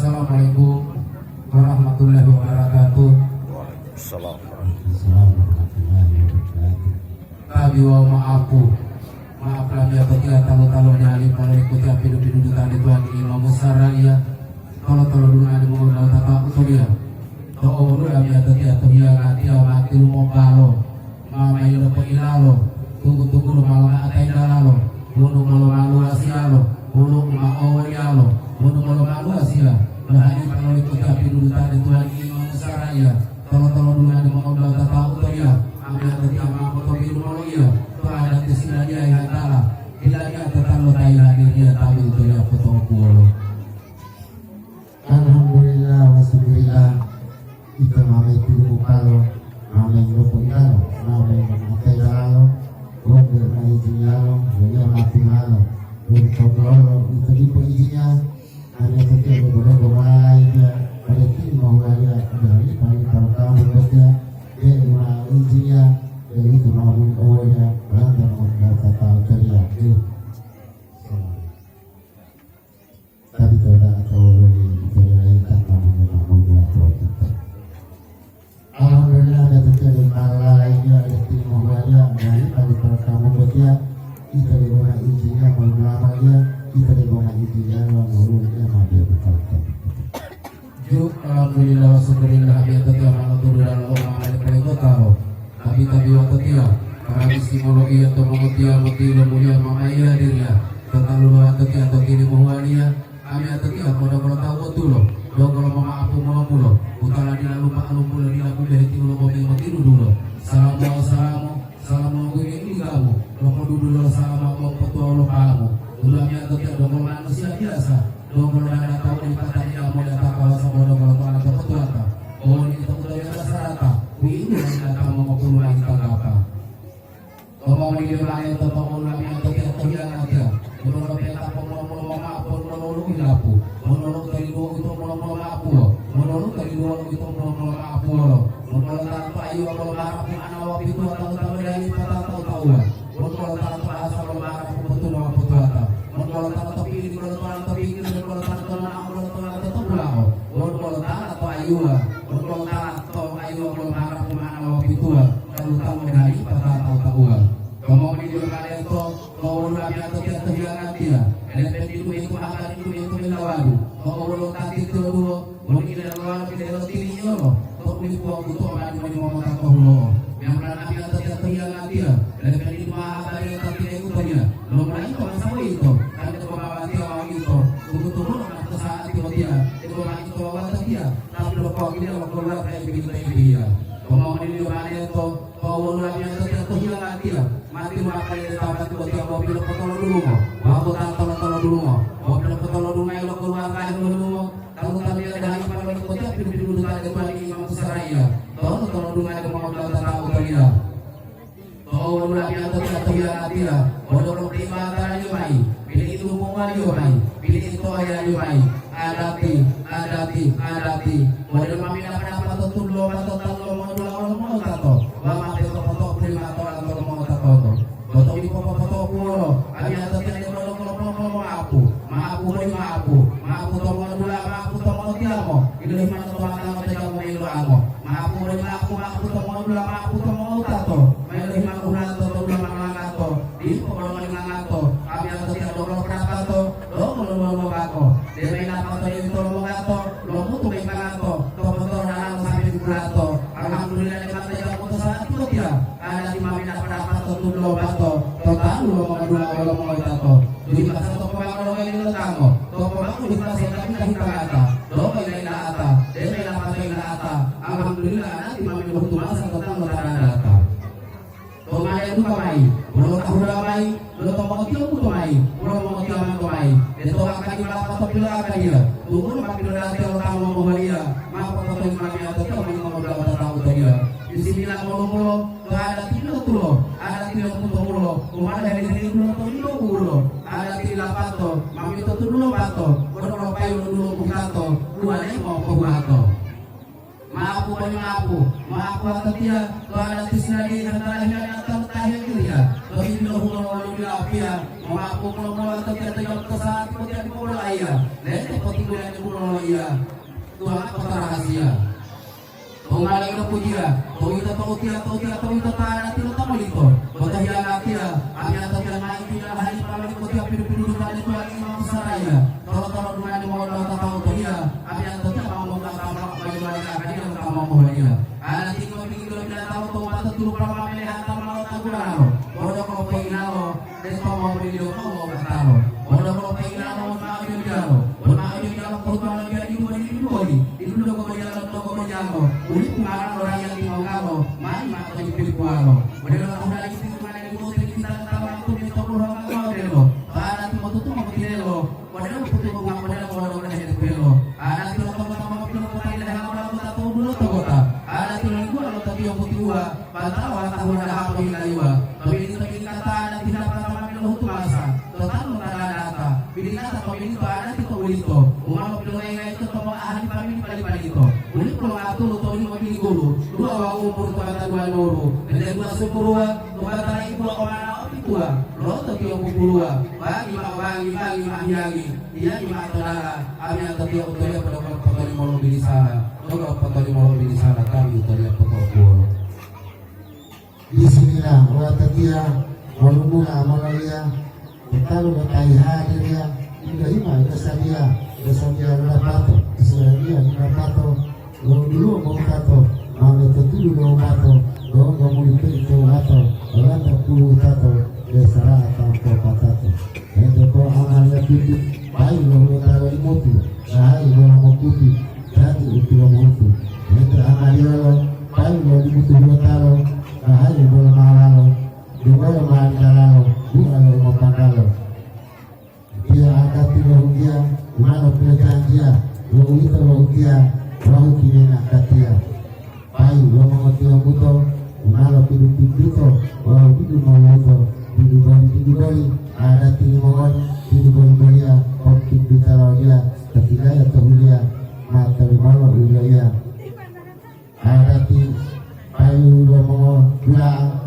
Assalamualaikum warahmatullahi wabarakatuh. Waalaikumsalam. Kami wa maafu. Maaf kami apabila talu-talu nyali para ikuti api hidup tadi Tuhan Imam besar ya. Kalau dulu ada mau tata utulia. Toh dulu kami atau dia ngati mati lu mau mama yo po ilalo. Tunggu lu malam atai dalalo. Bunuh malu asialo. Bunuh mau yalo. Bunuh malu asialo. Bahani kalau ikuti api hidup tadi Tuhan Imam besar ya. Kalau dulu ada mau tata utulia. Kami atau dia mau hidup ya. Ada kesina dia yang kalah. Bila dia tetap letai hadir dia tahu itu ya foto pulau. Alhamdulillah wasyukurillah. Kita mamai tubuh kalau mamai rukun kalau mamai memakai kalau mobil naik jalo dia mati malo untuk kalau itu di izinnya hanya ketika beberapa mulai dia pada tim mau dia dari kalau kamu bekerja dia mulai izinnya dari itu mau awalnya berangkat mau kata kerja itu tadi kalau atau alhamdulillah ada terjadi malah lainnya ada timur raya dari tadi kalau kamu bekerja kita di bawah izinnya melamanya kita di bawah izinnya menurunnya mati berkata. Juk alhamdulillah syukurillah biar tetap mengatur dalam orang ada kalau tahu. Tapi waktu dia kami simologi atau mengutia mutila mulia mamaya dirinya tentang luar atau kini muhwania kami atau dia kalau tahu betul loh. Kalau mama aku mulo utara dia lupa lupa dia aku berhenti ulo mati dulu. Salam ini kamu. Kalau dulu salam aku petua lo kamu. Ulangnya atau dia kalau manusia biasa. Kalau ada tahu di katanya mau datang kalau sama kalau tuan atau petua apa. Oh ini itu udah biasa rata. Ini yang datang mau keluar kita apa. Kalau mau dia lain atau ulangnya atau dia terlihat aja. Kalau dia tak mau mama apa mau ilapu. Menurut dari dua itu mau apa. Menurut dari dua itu mau apa. Menurut tanpa ayu kalau marah pun anak waktu itu atau dari kata tahu. Menurut tanpa asal kalau marah pun betul apa betul apa. Menurut tanpa pilih kalau tanpa pilih kalau tanpa amal atau pulau. Menurut tanpa ayu menurut tanpa ayu kalau marah pun anak waktu itu kalau tahu dari kata tahu. Kamu di kalian itu mau nabi atau dia terbiasa dia. Elemen itu akan itu melawadu. Kalau tadi itu dulu mungkin dalam video ini loh. Untuk butuh orang yang mau tahu loh. Yang nabi atau dia terbiasa dia. Elemen itu akan dia tapi itu dia. Belum lagi kalau sama itu. Ada pembawa dia orang itu. Butuh atau saat itu dia. Itu orang itu bawa dia. Tapi kalau dia mau keluar kayak begitu dia. Kamu di kalian itu kalau nabi atau dia terbiasa dia. Mati makan di tempat itu dia mau bilang potong dulu mau tolong dulu mau bilang potong dulu ayo keluar kain dulu kalau tadi ada hari pada itu dia pilih dulu tadi balik imam seraya tolong dulu ayo mau bilang tahu dia oh nabi atau dia bodoh lima tadi mai pilih itu mau mai pilih itu ayah mai adati bodoh mami dapat apa tuh lo atau mau tato mati foto prima atau foto di foto pulo ada atau tidak maapu tomo dula maapu tomo tiamo ini lima tomo tamo tega mo ilo amo maapu tomo dula maapu tomo tato may lima unato to dula mangato di pokolo mangato kami atau tidak dokolo prapato lo mo ako de may napato yung tolo mo gato lo mo to may mangato tomo to na sabi di prato alhamdulillah ni mata ya mo sa ito dia ada di mami na prapato tulo bato total lo mo dula lo mo tato di masa to pa lo kay lo tamo aku di kelas yang kami kita kata, doa yang ata, demi apa yang ata, alhamdulillah nanti mami beruntung masa tentang lebaran data. Tomai itu tomai, belum tahu ramai, belum tahu mau tiap tomai, belum mau tiap tomai. Itu akan dilapa atau dilapa dia, tunggu makin nanti orang mau dia, maka foto yang kami atau kami mau dapat tahu dia. Di sini lah mulu ada tidak tuh, ada tidak tuh rumah dari sini dulu, ada tidak pato, mami itu dulu pato. Kayu dulu bukato, luarnya mau bukato. Maapu, Maapo at dia, tuan at isinali ang talahiyan at ang tahiyan niya. So hindi na hulong niya apia, maapo mo at dia tayo sa ating pati mo na iya. Lete pati mo yan mo iya. Tuhan patarahasia. Kung malay na po dia, kung ito tahan at tinatamo nito. Patahiyan natin ang yata nila maintindihan na halip pala ko dia pinupinudutan ito ang imang saraya. Toro-toro dumaan ni mga tao to dia, ang yata nila mga maliwanag na kanila ang kamamuhan niya. Natin ko mabigin ko lang tao to, matatulog pa mga lahat ng mga tagulano. Odo ko pa inano, desto mo pinilo ko mga tao. Odo ko pa inano, mga yun-yano. Mga yun-yano, pagkuhan ng yan, inulo ko mayalan to ko mayano. Uli kumarang orang yang dimangalo, mai maka kayu pilikuano. Modelo ako na lagi tingin mana ni mo tingin kita tawa ko dito ko orang ang modelo. Para ti matuto mo tinelo. Modelo puto ko nga modelo ko orang na hede pelo. Ti lo ko tama pelo ko tayo na ako na to dulo to kota. Ti lo ko ano tabi yung putiwa. Batawa ta ho na ako hinaywa. Pabili tabi kata na tinapata kami lo hutumasa. Total mo na nata. Bili nata pabili pa na tito ulito. Umama pelo ngay ito to mga ahli pamili pali ito. Uli ko mga tulo to ni mabili gulo. Dua wa umur to kata dua loro. Ende dua sepuluh tumata ibu ko mana opitua. Lo to tiyo pupulua. Bagi mahiagi. Iya di matolara. Ami ang tiyo ko toya pada pagpatali mo bili sana. Lo pagpatali mo bili sana kami toya pagpapuro. Di sinilah wata dia malumula malalia. Kalau berkait hadir dia, tidak ima, kesadia rapato, kesadia rapato, dulu mau tato, mau tertuju mau tato, mau mulai itu tato, orang terpuluh tato, desara atau patato. Itu kau amalnya putih, baik lo tahu imutu, sahai lo mau putih, jadi itu lo mutu. Itu amalnya lo, baik lo imutu lo tahu, sahai lo malalo, dua lo malalo. Bukan mau pandalo, dia ada pilihan dia, mana pilihan dia, lo itu dia, lo kini nak dia, baik lo mau dia buto, mana pilih itu, lo pilih mau itu, pilih beli, ada pilih dia, optik bicara dia, ketika ya tahu dia, mata malu wilayah, ada baik lo mau bilang.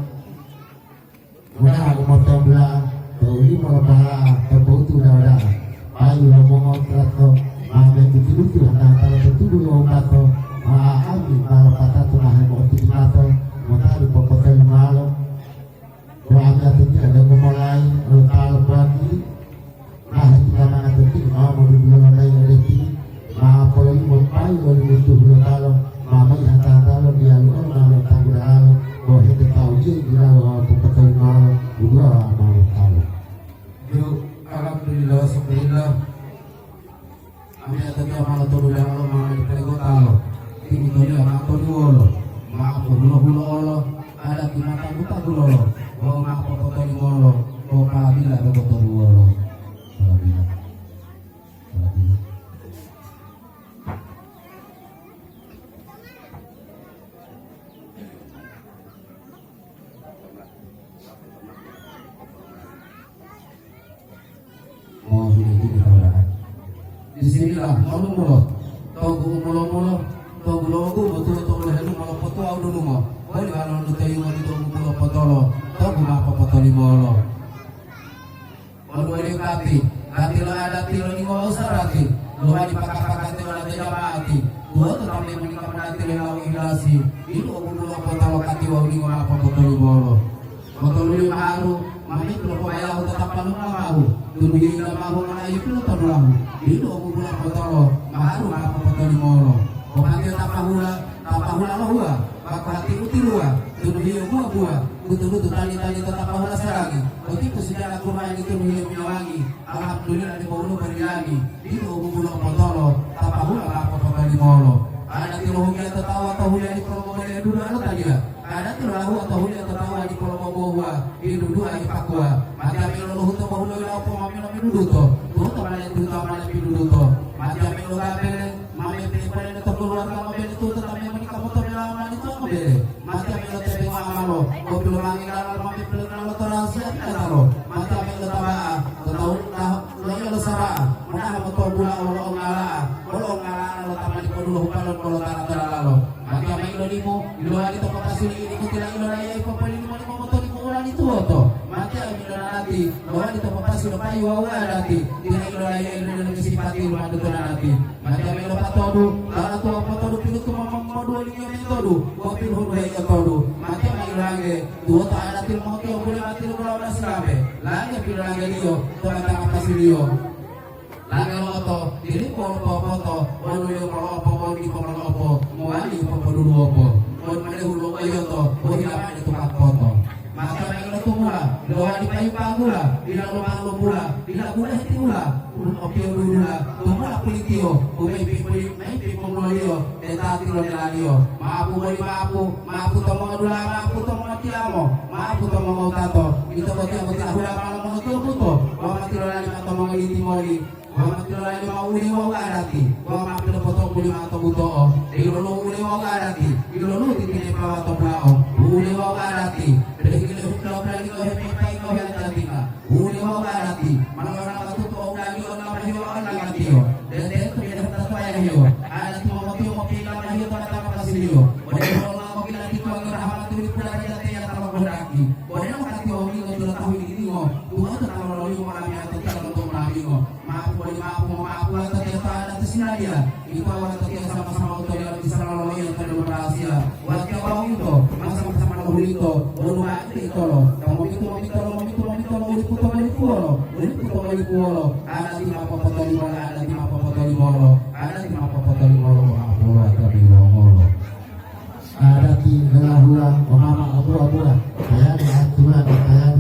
Mula aku mau belah, kau ini mau belah, kau itu dah dah. Ayo mau terato, ambil itu antara itu dulu kato, ambil kalau kata tu nah mau tirato, mau tahu pokoknya malu. Kalau ambil itu ada mulai, kalau pagi, kita mana tu mau dulu mulai lagi, kalau ini mau pai, kalau itu dulu kalau, mama yang kalau dia lu kalau tahu dah, kalau itu tahu je dia pokoknya malu, dua malu tahu. Alhamdulillah, alhamdulillah. Kami ada malu tu dulu kalau malu pergi tahu. Ini tu dia malu tu dulu, malu dulu ada di mata buta dulu. Oh malu pokoknya dulu, oh kalabila pokoknya dulu. Kalabila. Di sinilah malu-mulo, togu mulo-mulo, togu logo betul-betul lehelu malu foto audu numo. Boleh kalau lu tahu mau itu mulo potolo, togu apa potoli molo. Walau ada kati lo ada tilo ni mau usarati, lo ada pakai tilo ada jamaati. Dua tu kami menikah menanti lelau ilasi. Itu mulo potolo kati wau ni apa potoli molo. Potoli maharu, mami tu lo bayar tetap palu maharu. Tunu ini maharu na ayu tu tahu. Itu aku pulang potolo, maharu apa potoli molo. Kau panggil tapahula mahua, baka hati uti lua, tunu hiyo buah, betul-betul tali tapahula saragi. Kau tipu sejarah kurang itu hiyo minawangi, alhamdulillah di bawah beriani. Itu aku pulang potolo, tapahula apa potoli molo. Ada tilohungi atau tawa atau hulia di promo dari dulu anu tadi ya. Ada tilahu atau hulia atau tawa di promo bawah, itu dua di pakua. Maka milo huto bahulo ila opo mamilo minuduto. Tuto mana itu mana minuduto. Maka milo gabe mame pele to keluar kalau beli itu tapi menikah motor lawan itu apa beli. Maka milo tebe ngamalo. Kopi lumangi dalam mame pele kalau torasia kalau. Maka milo tabaa. Tahu lo sara. Mana motor bula Allah ngala. Kalau ngala lo taman di dulu kalau tara-tara lalu. Maka milo limo, dua payu dati tidak ilola yang sifati rumah itu nanti macam yang dapat todo kalau tu apa todo pilu tu mau dua lima todo mobil hulu yang todo macam yang lagi dua tak ada til mau tu boleh mati lu kalau ada serabe lagi pilu lagi dia tu ada apa sih dia lagi moto ini foto mau yang mau di apa mau ali apa dulu apa mau mana hulu ayo to mau hilang itu tempat foto maka yang itu mula doa di payu pagula bilang rumah lu mula bilang boleh itu mula opio dulu lah mula politio mai pemulio tetapi lo nelanio maapu to mga dula maapu to mga tiamo maapu to mga tato ito ba tiamo hula para mga tuto wa matilo ni to mga itimoli wa matilo ni mauli wa garati wa matilo poto kuli mato buto ilo lo uli wa garati ilo lo titine pa to plao uli wa garati uli wa garati manora katuto o lagi o na mahio ang lagatio dede to pina tato ay hiyo ala ti mo pila mahio to na pasilio wala mo pila ti ko ang rahama to ni pula ya te ya tama boraki wala mo kati o ni to tahu ni mo tuwa to na lo yo marami ato ti ang to marami mo maapu la to ya ta na sinalia ito wala to ya sama-sama to ya di sana lo yo to demokrasia wala ka ba ito sama-sama na hulito ono ito lo kamo ito Pulo, ada di mapapatali molo, ada di mapapatali molo, ada di mapapatali molo, mapapula tapi molo. Ada di belah hula, mama abu-abu lah. Saya di aturan, saya